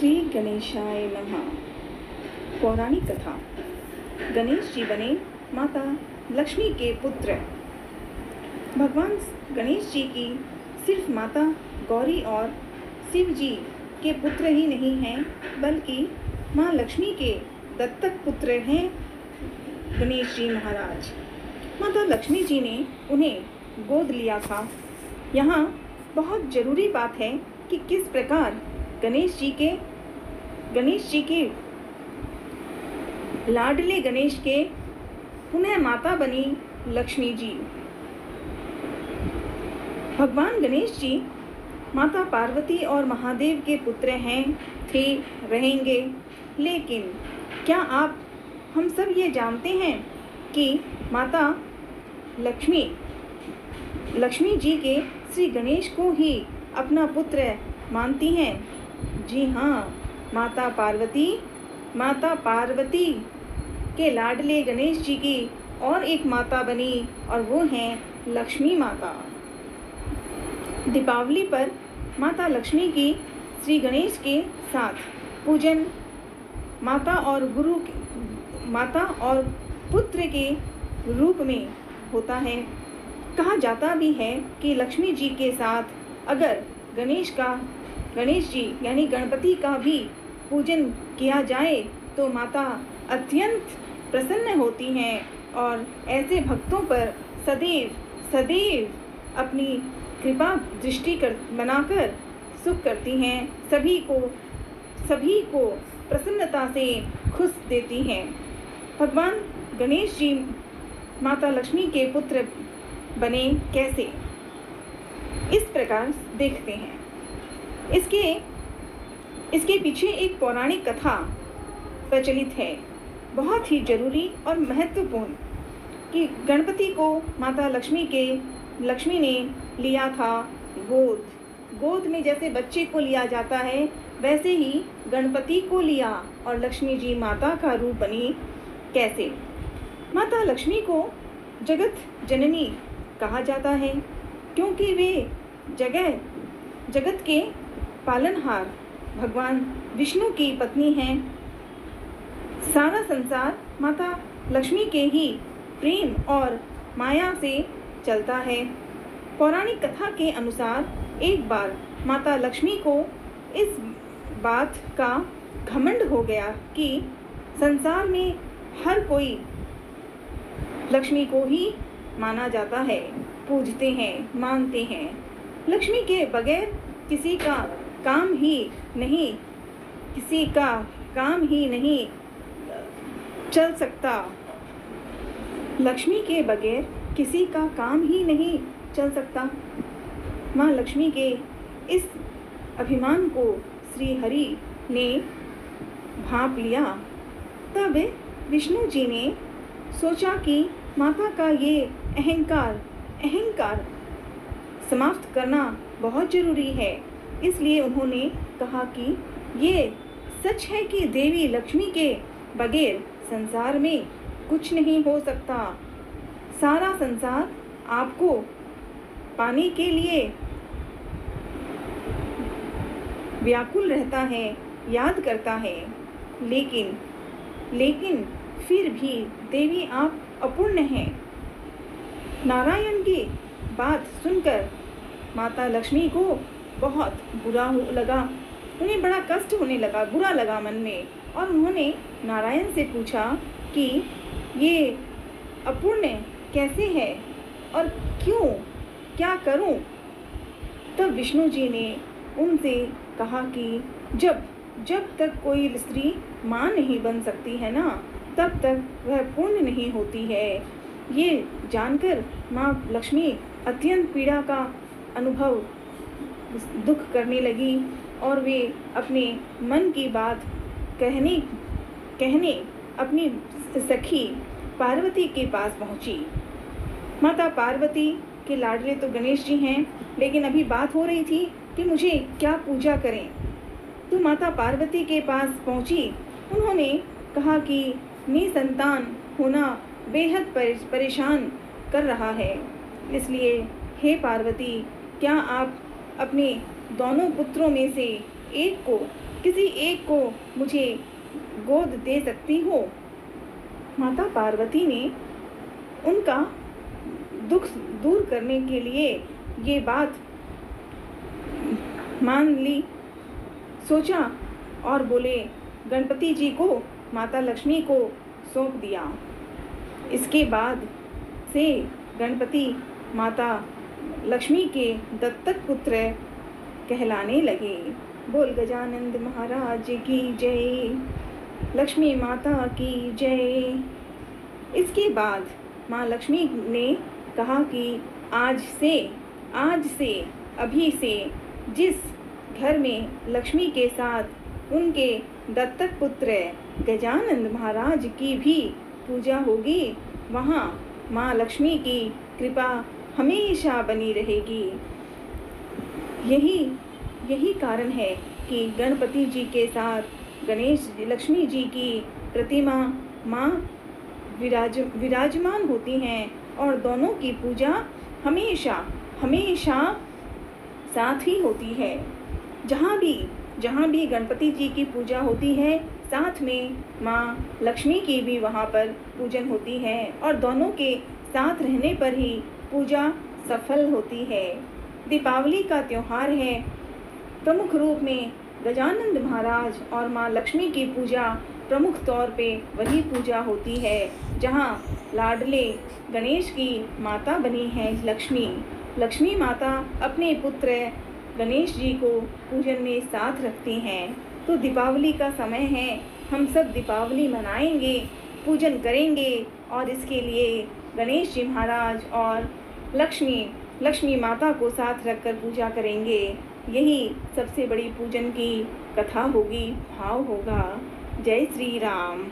श्री गणेशाय नमः। पौराणिक कथा। गणेश जी बने माता लक्ष्मी के पुत्र। भगवान गणेश जी की सिर्फ माता गौरी और शिव जी के पुत्र ही नहीं हैं, बल्कि माँ लक्ष्मी के दत्तक पुत्र हैं गणेश जी महाराज। माता लक्ष्मी जी ने उन्हें गोद लिया था। यहाँ बहुत ज़रूरी बात है कि किस प्रकार गणेश जी के लाडले गणेश के पुनः माता बनी लक्ष्मी जी। भगवान गणेश जी माता पार्वती और महादेव के पुत्र हैं, थे, रहेंगे। लेकिन क्या हम सब ये जानते हैं कि माता लक्ष्मी जी के श्री गणेश को ही अपना पुत्र मानती हैं? जी हाँ, माता पार्वती के लाडले गणेश जी की और एक माता बनी, और वो हैं लक्ष्मी माता। दीपावली पर माता लक्ष्मी की श्री गणेश के साथ पूजन माता और पुत्र के रूप में होता है। कहा जाता भी है कि लक्ष्मी जी के साथ अगर गणेश जी यानी गणपति का भी पूजन किया जाए तो माता अत्यंत प्रसन्न होती हैं और ऐसे भक्तों पर सदैव अपनी कृपा दृष्टि बनाकर सुख करती हैं, सभी को प्रसन्नता से खुश देती हैं। भगवान गणेश जी माता लक्ष्मी के पुत्र बने कैसे, इस प्रकार देखते हैं। इसके पीछे एक पौराणिक कथा प्रचलित है, बहुत ही जरूरी और महत्वपूर्ण, कि गणपति को माता लक्ष्मी ने लिया था गोद में। जैसे बच्चे को लिया जाता है, वैसे ही गणपति को लिया और लक्ष्मी जी माता का रूप बनी। कैसे? माता लक्ष्मी को जगत जननी कहा जाता है, क्योंकि वे जगत के पालनहार भगवान विष्णु की पत्नी हैं। सारा संसार माता लक्ष्मी के ही प्रेम और माया से चलता है। पौराणिक कथा के अनुसार एक बार माता लक्ष्मी को इस बात का घमंड हो गया कि संसार में हर कोई लक्ष्मी को ही माना जाता है, पूजते हैं, मानते हैं। लक्ष्मी के बगैर किसी का काम ही नहीं चल सकता। लक्ष्मी के बगैर किसी का काम ही नहीं चल सकता। माँ लक्ष्मी के इस अभिमान को श्री हरि ने भांप लिया। तब विष्णु जी ने सोचा कि माता का ये अहंकार समाप्त करना बहुत जरूरी है। इसलिए उन्होंने कहा कि ये सच है कि देवी लक्ष्मी के बगैर संसार में कुछ नहीं हो सकता। सारा संसार आपको पाने के लिए व्याकुल रहता है, याद करता है, लेकिन फिर भी देवी आप अपूर्ण हैं। नारायण की बात सुनकर माता लक्ष्मी को बहुत बुरा लगा, उन्हें बड़ा कष्ट होने लगा, बुरा लगा मन में, और उन्होंने नारायण से पूछा कि ये अपूर्ण कैसे है और क्यों, क्या करूं? तब विष्णु जी ने उनसे कहा कि जब तक कोई स्त्री माँ नहीं बन सकती है ना, तब तक वह पूर्ण नहीं होती है। ये जानकर माँ लक्ष्मी अत्यंत पीड़ा का अनुभव, दुख करने लगी और वे अपने मन की बात कहने अपनी सखी पार्वती के पास पहुंची। माता पार्वती के लाडले तो गणेश जी हैं, लेकिन अभी बात हो रही थी कि मुझे क्या पूजा करें। तो माता पार्वती के पास पहुंची। उन्होंने कहा कि निसंतान होना बेहद परेशान कर रहा है, इसलिए हे पार्वती, क्या आप अपने दोनों पुत्रों में से एक को किसी एक को मुझे गोद दे सकती हो। माता पार्वती ने उनका दुख दूर करने के लिए ये बात मान ली, सोचा और बोले गणपति जी को माता लक्ष्मी को सौंप दिया। इसके बाद से गणपति माता लक्ष्मी के दत्तक पुत्र कहलाने लगे। बोल गजानंद महाराज की जय, लक्ष्मी माता की जय। इसके बाद माँ लक्ष्मी ने कहा कि आज से अभी से जिस घर में लक्ष्मी के साथ उनके दत्तक पुत्र गजानंद महाराज की भी पूजा होगी, वहाँ माँ लक्ष्मी की कृपा हमेशा बनी रहेगी। यही कारण है कि गणपति जी के साथ गणेश लक्ष्मी जी की प्रतिमा माँ विराजमान होती हैं और दोनों की पूजा हमेशा साथ ही होती है। जहाँ भी गणपति जी की पूजा होती है, साथ में माँ लक्ष्मी की भी वहाँ पर पूजन होती है और दोनों के साथ रहने पर ही पूजा सफल होती है। दीपावली का त्यौहार है। प्रमुख रूप में गजानंद महाराज और माँ लक्ष्मी की पूजा प्रमुख तौर पे वही पूजा होती है जहाँ लाडले गणेश की माता बनी है लक्ष्मी माता अपने पुत्र गणेश जी को पूजन में साथ रखती हैं। तो दीपावली का समय है, हम सब दीपावली मनाएंगे, पूजन करेंगे और इसके लिए गणेश जी महाराज और लक्ष्मी माता को साथ रखकर पूजा करेंगे। यही सबसे बड़ी पूजन की कथा होगी, भाव होगा। जय श्री राम।